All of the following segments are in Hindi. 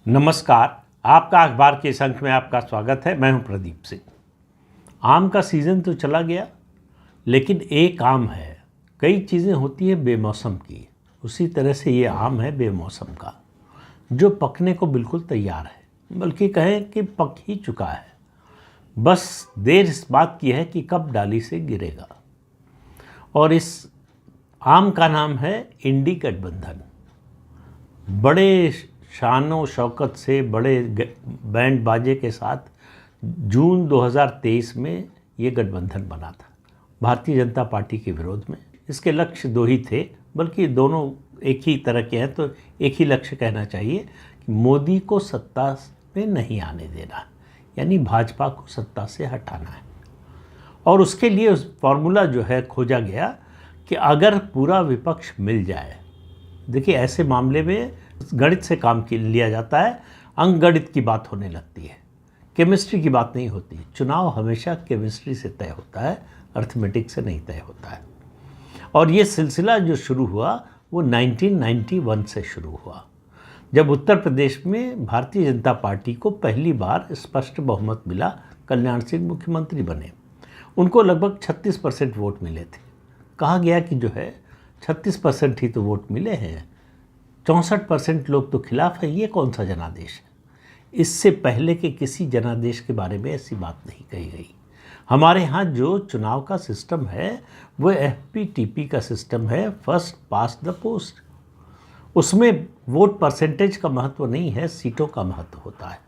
नमस्कार। आपका अखबार के इस अंक में आपका स्वागत है। मैं हूं प्रदीप सिंह। आम का सीज़न तो चला गया, लेकिन एक आम है। कई चीज़ें होती हैं बेमौसम की, उसी तरह से ये आम है बेमौसम का, जो पकने को बिल्कुल तैयार है, बल्कि कहें कि पक ही चुका है। बस देर इस बात की है कि कब डाली से गिरेगा। और इस आम का नाम है इंडी गठबंधन। बड़े शानो शौकत से, बड़े बैंड बाजे के साथ जून 2023 में ये गठबंधन बना था भारतीय जनता पार्टी के विरोध में। इसके लक्ष्य दो ही थे, बल्कि दोनों एक ही तरह के हैं, तो एक ही लक्ष्य कहना चाहिए कि मोदी को सत्ता में नहीं आने देना, यानी भाजपा को सत्ता से हटाना है। और उसके लिए उस फॉर्मूला जो है खोजा गया कि अगर पूरा विपक्ष मिल जाए। देखिए, ऐसे मामले में गणित से काम लिया जाता है, अंकगणित की बात होने लगती है, केमिस्ट्री की बात नहीं होती। चुनाव हमेशा केमिस्ट्री से तय होता है, अर्थमेटिक से नहीं तय होता है। और ये सिलसिला जो शुरू हुआ वो 1991 से शुरू हुआ, जब उत्तर प्रदेश में भारतीय जनता पार्टी को पहली बार स्पष्ट बहुमत मिला। कल्याण सिंह मुख्यमंत्री बने, उनको लगभग 36% वोट मिले थे। कहा गया कि जो है 36% ही तो वोट मिले हैं, 64% लोग तो खिलाफ है, ये कौन सा जनादेश है। इससे पहले के किसी जनादेश के बारे में ऐसी बात नहीं कही गई। हमारे यहाँ जो चुनाव का सिस्टम है वो FPTP का सिस्टम है, फर्स्ट पास द पोस्ट। उसमें वोट परसेंटेज का महत्व नहीं है, सीटों का महत्व होता है।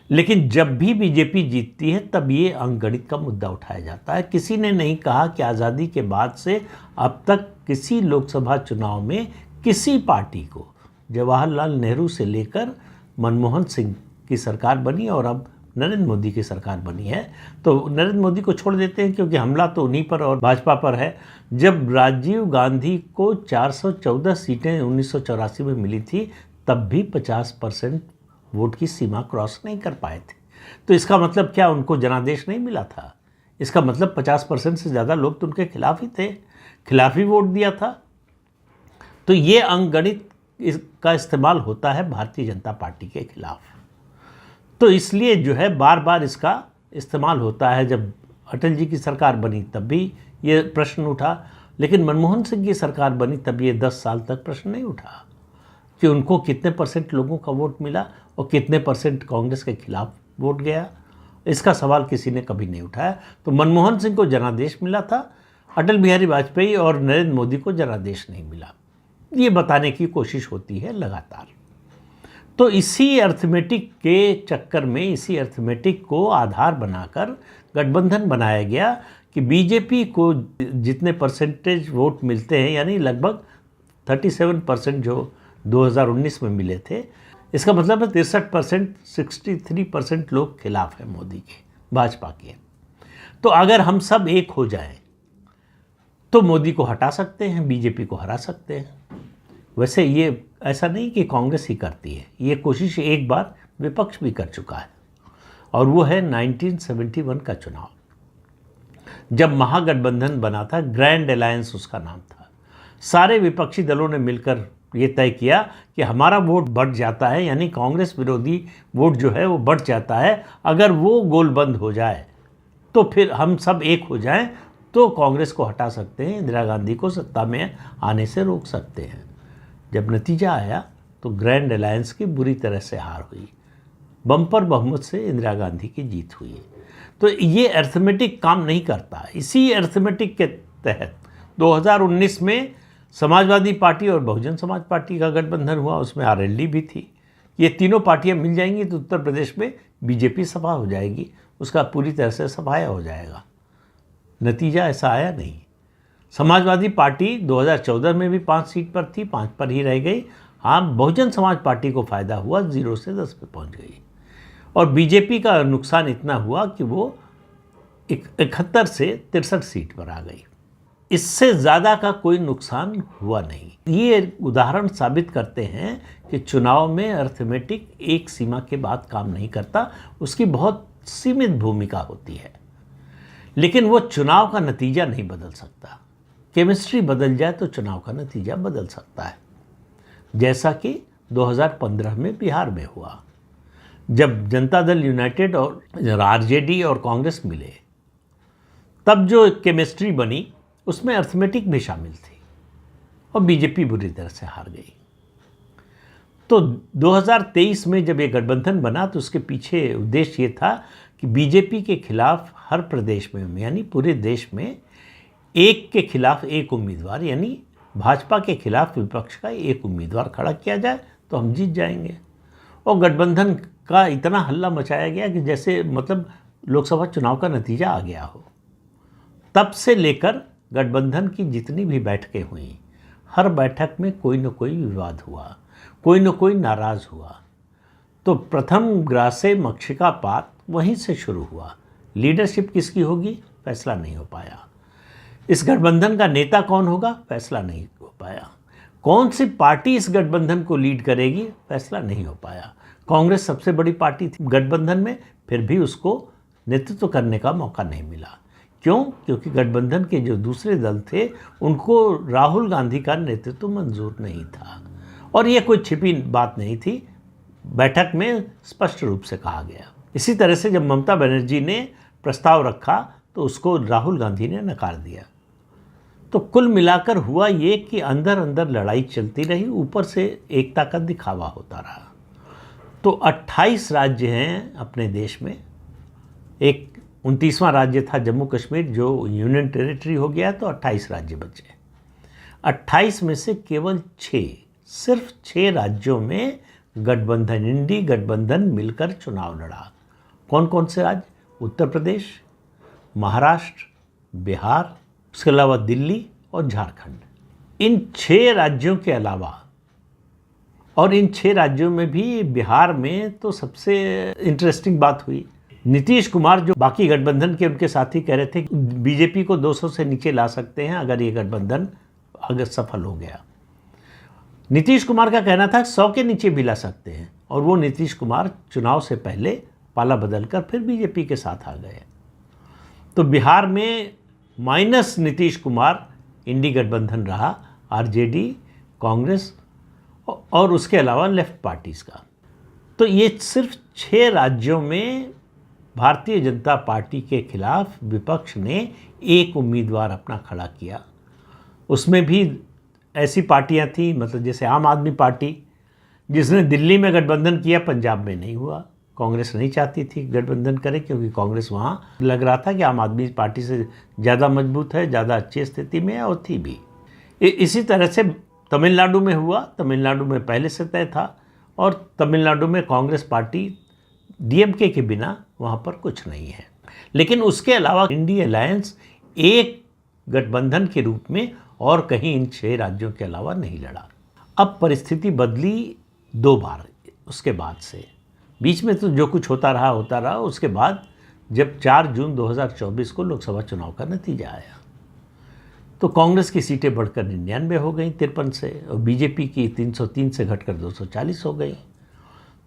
लेकिन जब भी बीजेपी जीतती है तब ये अंकगणित का मुद्दा उठाया जाता है। किसी ने नहीं कहा कि आज़ादी के बाद से अब तक किसी लोकसभा चुनाव में किसी पार्टी को, जवाहरलाल नेहरू से लेकर मनमोहन सिंह की सरकार बनी और अब नरेंद्र मोदी की सरकार बनी है, तो नरेंद्र मोदी को छोड़ देते हैं क्योंकि हमला तो उन्हीं पर और भाजपा पर है। जब राजीव गांधी को 414 सीटें 1984 में मिली थी, तब भी 50% वोट की सीमा क्रॉस नहीं कर पाए थे। तो इसका मतलब क्या, उनको जनादेश नहीं मिला था? इसका मतलब 50% से ज़्यादा लोग तो उनके खिलाफ ही थे, खिलाफ ही वोट दिया था। तो ये अंकगणित का इस्तेमाल होता है भारतीय जनता पार्टी के खिलाफ। तो इसलिए जो है बार बार इसका इस्तेमाल होता है। जब अटल जी की सरकार बनी तब भी ये प्रश्न उठा, लेकिन मनमोहन सिंह की सरकार बनी तब ये 10 साल तक प्रश्न नहीं उठा कि उनको कितने % लोगों का वोट मिला और कितने % कांग्रेस के खिलाफ वोट गया। इसका सवाल किसी ने कभी नहीं उठाया। तो मनमोहन सिंह को जनादेश मिला था, अटल बिहारी वाजपेयी और नरेंद्र मोदी को जनादेश नहीं मिला। ये बताने की कोशिश होती है लगातार। तो इसी अर्थमेटिक के चक्कर में, इसी अर्थमेटिक को आधार बनाकर गठबंधन बनाया गया कि बीजेपी को जितने % वोट मिलते हैं, यानी लगभग 37% जो 2019 में मिले थे, इसका मतलब है 63%, 63% लोग खिलाफ हैं मोदी के, भाजपा के। तो अगर हम सब एक हो जाएं तो मोदी को हटा सकते हैं, बीजेपी को हरा सकते हैं। वैसे ये ऐसा नहीं कि कांग्रेस ही करती है, ये कोशिश एक बार विपक्ष भी कर चुका है, और वो है 1971 का चुनाव, जब महागठबंधन बना था। ग्रैंड अलायंस उसका नाम था। सारे विपक्षी दलों ने मिलकर ये तय किया कि हमारा वोट बढ़ जाता है, यानी कांग्रेस विरोधी वोट जो है वो बढ़ जाता है। अगर वो गोल बंद हो जाए तो फिर हम सब एक हो जाएं तो कांग्रेस को हटा सकते हैं, इंदिरा गांधी को सत्ता में आने से रोक सकते हैं। जब नतीजा आया तो ग्रैंड अलायंस की बुरी तरह से हार हुई, बम्पर बहुमत से इंदिरा गांधी की जीत हुई। तो ये अर्थमेटिक काम नहीं करता। इसी अर्थमेटिक के तहत 2019 में समाजवादी पार्टी और बहुजन समाज पार्टी का गठबंधन हुआ, उसमें RLD भी थी। ये तीनों पार्टियां मिल जाएंगी तो उत्तर प्रदेश में बीजेपी सफा हो जाएगी, उसका पूरी तरह से सफाया हो जाएगा। नतीजा ऐसा आया नहीं। समाजवादी पार्टी 2014 में भी 5 सीट पर थी, 5 पर ही रह गई। हाँ, बहुजन समाज पार्टी को फ़ायदा हुआ, 0 से 10 पे पहुंच गई। और बीजेपी का नुकसान इतना हुआ कि वो 71 से 63 सीट पर आ गई। इससे ज़्यादा का कोई नुकसान हुआ नहीं। ये उदाहरण साबित करते हैं कि चुनाव में अर्थमेटिक एक सीमा के बाद काम नहीं करता, उसकी बहुत सीमित भूमिका होती है, लेकिन वो चुनाव का नतीजा नहीं बदल सकता। केमिस्ट्री बदल जाए तो चुनाव का नतीजा बदल सकता है, जैसा कि 2015 में बिहार में हुआ, जब जनता दल यूनाइटेड और आरजेडी और कांग्रेस मिले। तब जो केमिस्ट्री बनी उसमें अर्थमेटिक भी शामिल थी और बीजेपी बुरी तरह से हार गई। तो 2023 में जब ये गठबंधन बना तो उसके पीछे उद्देश्य ये था कि बीजेपी के खिलाफ हर प्रदेश में, यानी पूरे देश में, एक के खिलाफ एक उम्मीदवार, यानी भाजपा के खिलाफ विपक्ष का एक उम्मीदवार खड़ा किया जाए तो हम जीत जाएंगे। और गठबंधन का इतना हल्ला मचाया गया कि जैसे मतलब लोकसभा चुनाव का नतीजा आ गया हो। तब से लेकर गठबंधन की जितनी भी बैठकें हुई, हर बैठक में कोई न कोई विवाद हुआ, कोई न कोई नाराज़ हुआ। तो प्रथम ग्रासे मक्षिका पात वहीं से शुरू हुआ। लीडरशिप किसकी होगी, फैसला नहीं हो पाया। इस गठबंधन का नेता कौन होगा, फैसला नहीं हो पाया। कौन सी पार्टी इस गठबंधन को लीड करेगी, फैसला नहीं हो पाया। कांग्रेस सबसे बड़ी पार्टी थी गठबंधन में, फिर भी उसको नेतृत्व करने का मौका नहीं मिला। क्यों? क्योंकि गठबंधन के जो दूसरे दल थे उनको राहुल गांधी का नेतृत्व मंजूर नहीं था। और ये कोई छिपी बात नहीं थी, बैठक में स्पष्ट रूप से कहा गया। इसी तरह से जब ममता बनर्जी ने प्रस्ताव रखा तो उसको राहुल गांधी ने नकार दिया। तो कुल मिलाकर हुआ ये कि अंदर अंदर लड़ाई चलती रही, ऊपर से एकता का दिखावा होता रहा। तो 28 राज्य हैं अपने देश में। एक 29वां राज्य था जम्मू कश्मीर, जो यूनियन टेरिटरी हो गया, तो 28 राज्य बचे। 28 में से केवल 6, सिर्फ 6 राज्यों में गठबंधन, इंडी गठबंधन मिलकर चुनाव लड़ा। कौन कौन से राज्य? उत्तर प्रदेश, महाराष्ट्र, बिहार, उसके अलावा दिल्ली और झारखंड। इन 6 राज्यों के अलावा, और इन 6 राज्यों में भी बिहार में तो सबसे इंटरेस्टिंग बात हुई, नीतीश कुमार, जो बाकी गठबंधन के उनके साथी कह रहे थे बीजेपी को 200 से नीचे ला सकते हैं अगर ये गठबंधन अगर सफल हो गया। नीतीश कुमार का कहना था 100 के नीचे भी ला सकते हैं, और वो नीतीश कुमार चुनाव से पहले पाला बदलकर फिर बीजेपी के साथ आ गए। तो बिहार में माइनस नीतीश कुमार इंडी गठबंधन रहा, आरजेडी, कांग्रेस और उसके अलावा लेफ्ट पार्टीज़ का। तो ये सिर्फ 6 राज्यों में भारतीय जनता पार्टी के खिलाफ विपक्ष ने एक उम्मीदवार अपना खड़ा किया। उसमें भी ऐसी पार्टियां थी, मतलब जैसे आम आदमी पार्टी, जिसने दिल्ली में गठबंधन किया, पंजाब में नहीं हुआ। कांग्रेस नहीं चाहती थी गठबंधन करे, क्योंकि कांग्रेस वहाँ लग रहा था कि आम आदमी पार्टी से ज़्यादा मजबूत है, ज़्यादा अच्छी स्थिति में है, और थी भी। इसी तरह से तमिलनाडु में हुआ। तमिलनाडु में पहले से तय था, और तमिलनाडु में कांग्रेस पार्टी डीएमके के बिना वहाँ पर कुछ नहीं है। लेकिन उसके अलावा इंडी अलायंस एक गठबंधन के रूप में और कहीं इन 6 राज्यों के अलावा नहीं लड़ा। अब परिस्थिति बदली 2 बार उसके बाद से। बीच में तो जो कुछ होता रहा। उसके बाद जब 4 जून 2024 को लोकसभा चुनाव का नतीजा आया, तो कांग्रेस की सीटें बढ़कर 99 हो गई 53 से, और बीजेपी की 303 से घटकर 240 हो गई।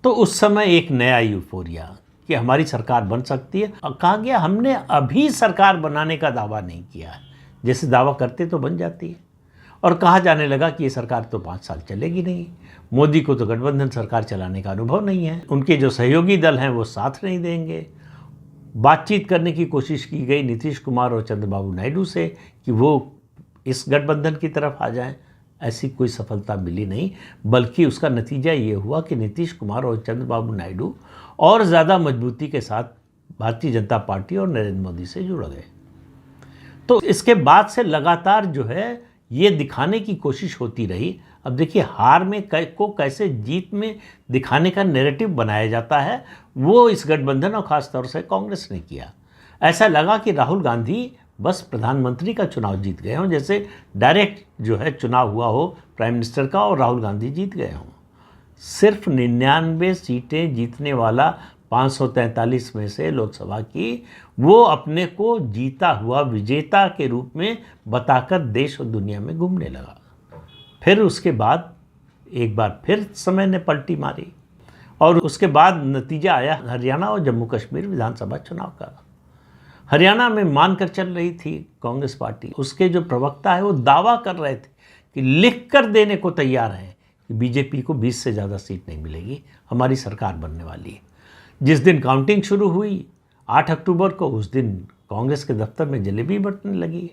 तो उस समय एक नया यूफोरिया कि हमारी सरकार बन सकती है। और कहा गया हमने अभी सरकार बनाने का दावा नहीं किया है, जैसे दावा करते तो बन जाती है। और कहा जाने लगा कि ये सरकार तो 5 साल चलेगी नहीं, मोदी को तो गठबंधन सरकार चलाने का अनुभव नहीं है, उनके जो सहयोगी दल हैं वो साथ नहीं देंगे। बातचीत करने की कोशिश की गई नीतीश कुमार और चंद्रबाबू नायडू से कि वो इस गठबंधन की तरफ आ जाएं। ऐसी कोई सफलता मिली नहीं, बल्कि उसका नतीजा ये हुआ कि नीतीश कुमार और चंद्रबाबू नायडू और ज़्यादा मजबूती के साथ भारतीय जनता पार्टी और नरेंद्र मोदी से जुड़ गए। तो इसके बाद से लगातार जो है ये दिखाने की कोशिश होती रही। अब देखिए हार में को कैसे जीत में दिखाने का नैरेटिव बनाया जाता है, वो इस गठबंधन और ख़ास तौर से कांग्रेस ने किया। ऐसा लगा कि राहुल गांधी बस प्रधानमंत्री का चुनाव जीत गए हों, जैसे डायरेक्ट जो है चुनाव हुआ हो प्राइम मिनिस्टर का और राहुल गांधी जीत गए हों। सिर्फ 99 सीटें जीतने वाला 543 में से लोकसभा की, वो अपने को जीता हुआ विजेता के रूप में बताकर देश और दुनिया में घूमने लगा। फिर उसके बाद एक बार फिर समय ने पलटी मारी, और उसके बाद नतीजा आया हरियाणा और जम्मू कश्मीर विधानसभा चुनाव का। हरियाणा में मानकर चल रही थी कांग्रेस पार्टी। उसके जो प्रवक्ता है वो दावा कर रहे थे कि लिख कर देने को तैयार हैं कि बीजेपी को 20 से ज़्यादा सीट नहीं मिलेगी, हमारी सरकार बनने वाली है। जिस दिन काउंटिंग शुरू हुई 8 अक्टूबर को, उस दिन कांग्रेस के दफ्तर में जलेबी बंटने लगी।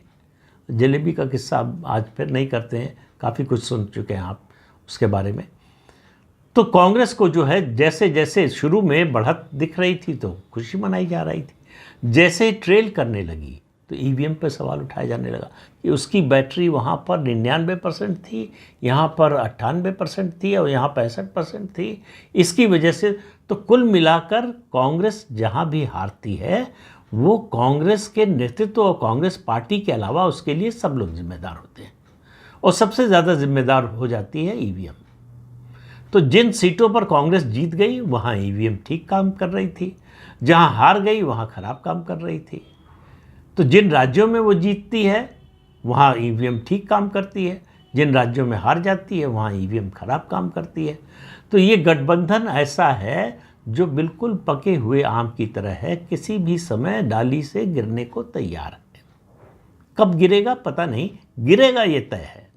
जलेबी का किस्सा आज फिर नहीं करते हैं, काफ़ी कुछ सुन चुके हैं आप उसके बारे में। तो कांग्रेस को जो है जैसे जैसे शुरू में बढ़त दिख रही थी तो खुशी मनाई जा रही थी, जैसे ट्रेल करने लगी तो ईवीएम पर सवाल उठाया जाने लगा कि उसकी बैटरी वहाँ पर 99% थी, यहाँ पर 98% थी और यहाँ 65% थी। इसकी वजह से तो कुल मिलाकर कांग्रेस जहाँ भी हारती है वो कांग्रेस के नेतृत्व और कांग्रेस पार्टी के अलावा उसके लिए सब लोग जिम्मेदार होते हैं, और सबसे ज़्यादा जिम्मेदार हो जाती है ईवीएम। तो जिन सीटों पर कांग्रेस जीत गई वहाँ ईवीएम ठीक काम कर रही थी, जहाँ हार गई वहाँ खराब काम कर रही थी। तो जिन राज्यों में वो जीतती है वहाँ ईवीएम ठीक काम करती है, जिन राज्यों में हार जाती है वहाँ ईवीएम खराब काम करती है। तो ये गठबंधन ऐसा है जो बिल्कुल पके हुए आम की तरह है, किसी भी समय डाली से गिरने को तैयार है। कब गिरेगा पता नहीं, गिरेगा ये तय है।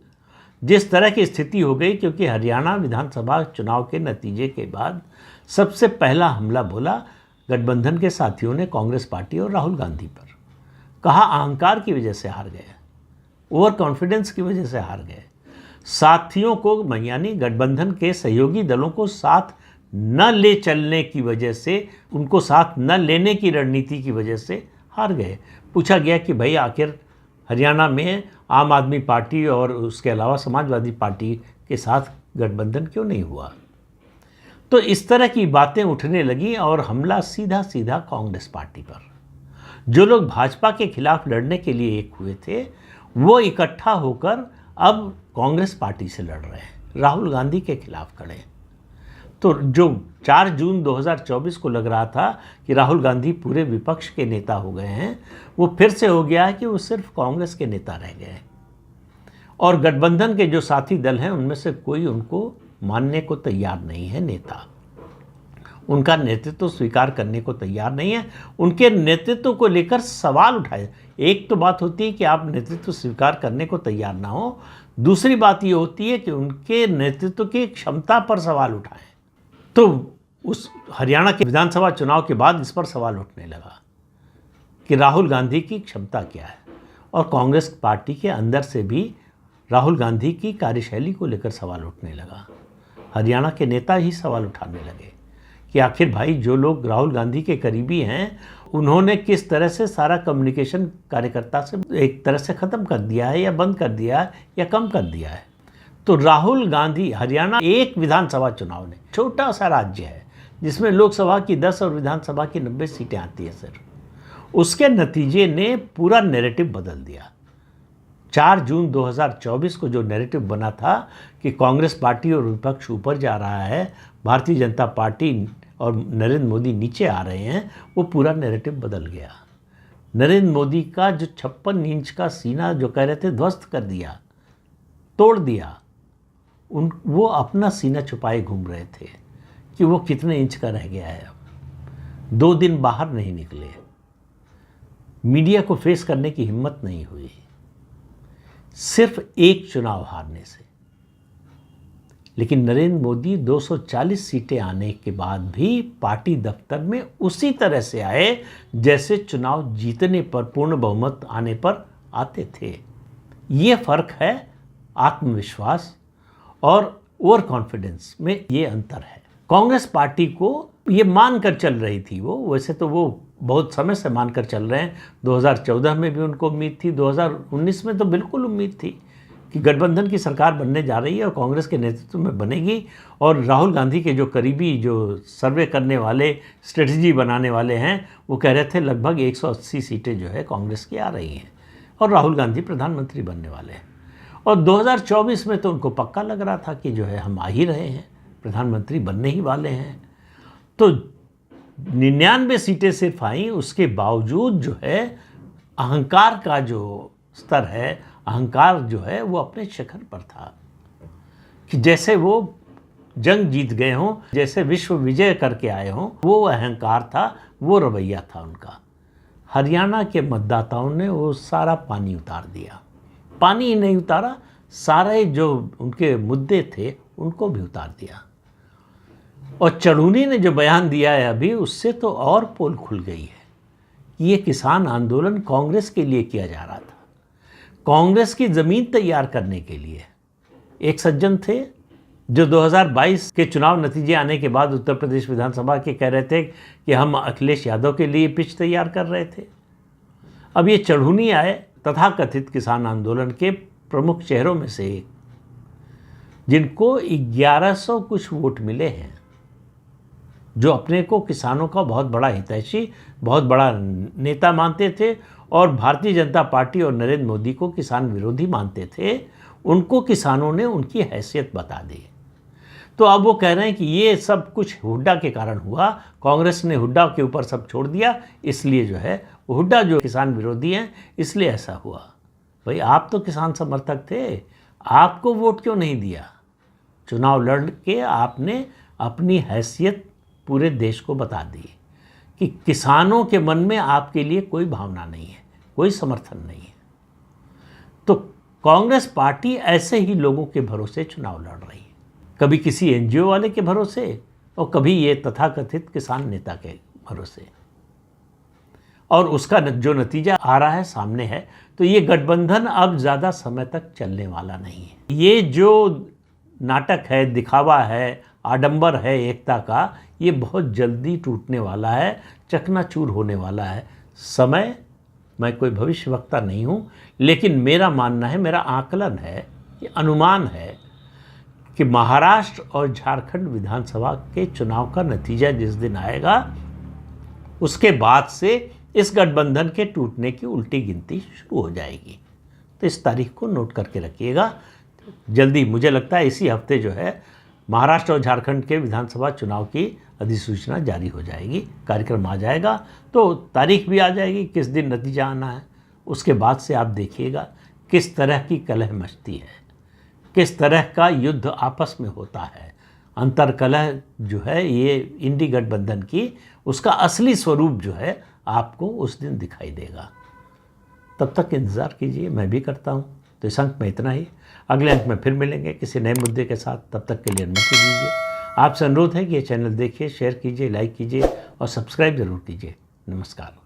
जिस तरह की स्थिति हो गई, क्योंकि हरियाणा विधानसभा चुनाव के नतीजे के बाद सबसे पहला हमला बोला गठबंधन के साथियों ने कांग्रेस पार्टी और राहुल गांधी पर। कहा अहंकार की वजह से हार गए, ओवर कॉन्फिडेंस की वजह से हार गए, साथियों को यानी गठबंधन के सहयोगी दलों को साथ न ले चलने की वजह से, उनको साथ न लेने की रणनीति की वजह से हार गए। पूछा गया कि भाई आखिर हरियाणा में आम आदमी पार्टी और उसके अलावा समाजवादी पार्टी के साथ गठबंधन क्यों नहीं हुआ। तो इस तरह की बातें उठने लगी और हमला सीधा सीधा कांग्रेस पार्टी पर। जो लोग भाजपा के खिलाफ लड़ने के लिए एक हुए थे वो इकट्ठा होकर अब कांग्रेस पार्टी से लड़ रहे हैं, राहुल गांधी के खिलाफ खड़े हैं। तो जो 4 जून 2024 को लग रहा था कि राहुल गांधी पूरे विपक्ष के नेता हो गए हैं, वो फिर से हो गया है कि वो सिर्फ कांग्रेस के नेता रह गए हैं। और गठबंधन के जो साथी दल हैं उनमें से कोई उनको मानने को तैयार नहीं है, नेता उनका नेतृत्व स्वीकार करने को तैयार नहीं है। उनके नेतृत्व को लेकर सवाल उठाए। एक तो बात होती है कि आप नेतृत्व स्वीकार करने को तैयार ना हो, दूसरी बात ये होती है कि उनके नेतृत्व की क्षमता पर सवाल उठाएं। तो उस हरियाणा के विधानसभा चुनाव के बाद इस पर सवाल उठने लगा कि राहुल गांधी की क्षमता क्या है, और कांग्रेस पार्टी के अंदर से भी राहुल गांधी की कार्यशैली को लेकर सवाल उठने लगा। हरियाणा के नेता ही सवाल उठाने लगे कि आखिर भाई जो लोग राहुल गांधी के करीबी हैं उन्होंने किस तरह से सारा कम्युनिकेशन कार्यकर्ता से एक तरह से ख़त्म कर दिया है, या बंद कर दिया है, या कम कर दिया है। तो राहुल गांधी, हरियाणा एक विधानसभा चुनाव ने, छोटा सा राज्य है जिसमें लोकसभा की 10 और विधानसभा की 90 सीटें आती हैं सिर्फ, उसके नतीजे ने पूरा नैरेटिव बदल दिया। 4 जून 2024 को जो नैरेटिव बना था कि कांग्रेस पार्टी और विपक्ष ऊपर जा रहा है, भारतीय जनता पार्टी और नरेंद्र मोदी नीचे आ रहे हैं, वो पूरा नैरेटिव बदल गया। नरेंद्र मोदी का जो 56 इंच का सीना जो कह रहे थे ध्वस्त कर दिया, तोड़ दिया, वो अपना सीना छुपाए घूम रहे थे कि वो कितने इंच का रह गया है। अब 2 दिन बाहर नहीं निकले, मीडिया को फेस करने की हिम्मत नहीं हुई, सिर्फ एक चुनाव हारने से। लेकिन नरेंद्र मोदी 240 सीटें आने के बाद भी पार्टी दफ्तर में उसी तरह से आए जैसे चुनाव जीतने पर, पूर्ण बहुमत आने पर आते थे। ये फ़र्क है आत्मविश्वास और ओवर कॉन्फिडेंस में, ये अंतर है। कांग्रेस पार्टी को ये मान कर चल रही थी, वो वैसे तो वो बहुत समय से मान कर चल रहे हैं। 2014 में भी उनको उम्मीद थी, 2019 में तो बिल्कुल उम्मीद थी कि गठबंधन की सरकार बनने जा रही है और कांग्रेस के नेतृत्व में बनेगी। और राहुल गांधी के जो करीबी, जो सर्वे करने वाले, स्ट्रेटजी बनाने वाले हैं, वो कह रहे थे लगभग 180 सीटें जो है कांग्रेस की आ रही हैं और राहुल गांधी प्रधानमंत्री बनने वाले हैं। और 2024 में तो उनको पक्का लग रहा था कि जो है हम आ ही रहे हैं, प्रधानमंत्री बनने ही वाले हैं। तो 99 सीटें सिर्फ आई, उसके बावजूद जो है अहंकार का जो स्तर है, अहंकार जो है वो अपने शिखर पर था कि जैसे वो जंग जीत गए हों, जैसे विश्व विजय करके आए हों, वो अहंकार था, वो रवैया था उनका। हरियाणा के मतदाताओं ने वो सारा पानी उतार दिया। पानी ही नहीं उतारा, सारे जो उनके मुद्दे थे उनको भी उतार दिया। और चढ़ूनी ने जो बयान दिया है अभी, उससे तो और पोल खुल गई है कि ये किसान आंदोलन कांग्रेस के लिए किया जा रहा था, कांग्रेस की ज़मीन तैयार करने के लिए। एक सज्जन थे जो 2022 के चुनाव नतीजे आने के बाद उत्तर प्रदेश विधानसभा के कह रहे थे कि हम अखिलेश यादव के लिए पिच तैयार कर रहे थे। अब ये चढ़ूनी आए, तथाकथित किसान आंदोलन के प्रमुख चेहरों में से एक, जिनको 1100 कुछ वोट मिले हैं, जो अपने को किसानों का बहुत बड़ा हितैषी, बहुत बड़ा नेता मानते थे और भारतीय जनता पार्टी और नरेंद्र मोदी को किसान विरोधी मानते थे, उनको किसानों ने उनकी हैसियत बता दी। तो अब वो कह रहे हैं कि ये सब कुछ हुड्डा के कारण हुआ, कांग्रेस ने हुड्डा के ऊपर सब छोड़ दिया, इसलिए जो है हुड्डा जो किसान विरोधी हैं इसलिए ऐसा हुआ। भाई आप तो किसान समर्थक थे, आपको वोट क्यों नहीं दिया? चुनाव लड़ के आपने अपनी हैसियत पूरे देश को बता दी कि किसानों के मन में आपके लिए कोई भावना नहीं है, कोई समर्थन नहीं है। तो कांग्रेस पार्टी ऐसे ही लोगों के भरोसे चुनाव लड़ रही है, कभी किसी एनजीओ वाले के भरोसे और कभी ये तथाकथित किसान नेता के भरोसे। और उसका जो नतीजा आ रहा है सामने है। तो ये गठबंधन अब ज़्यादा समय तक चलने वाला नहीं है। ये जो नाटक है, दिखावा है, आडंबर है एकता का, ये बहुत जल्दी टूटने वाला है, चकनाचूर होने वाला है। समय, मैं कोई भविष्यवक्ता नहीं हूँ, लेकिन मेरा मानना है, मेरा आकलन है, कि अनुमान है कि महाराष्ट्र और झारखंड विधानसभा के चुनाव का नतीजा जिस दिन आएगा, उसके बाद से इस गठबंधन के टूटने की उल्टी गिनती शुरू हो जाएगी। तो इस तारीख को नोट करके रखिएगा। जल्दी, मुझे लगता है इसी हफ्ते जो है महाराष्ट्र और झारखंड के विधानसभा चुनाव की अधिसूचना जारी हो जाएगी, कार्यक्रम आ जाएगा, तो तारीख भी आ जाएगी किस दिन नतीजा आना है। उसके बाद से आप देखिएगा किस तरह की कलह मचती है, किस तरह का युद्ध आपस में होता है। अंतर कलह जो है ये इंडी गठबंधन की, उसका असली स्वरूप जो है आपको उस दिन दिखाई देगा। तब तक इंतज़ार कीजिए, मैं भी करता हूँ। तो इस अंक में इतना ही, अगले अंक में फिर मिलेंगे किसी नए मुद्दे के साथ। तब तक के लिए अनुमति दीजिए। आपसे अनुरोध है कि ये चैनल देखिए, शेयर कीजिए, लाइक कीजिए और सब्सक्राइब ज़रूर कीजिए। नमस्कार।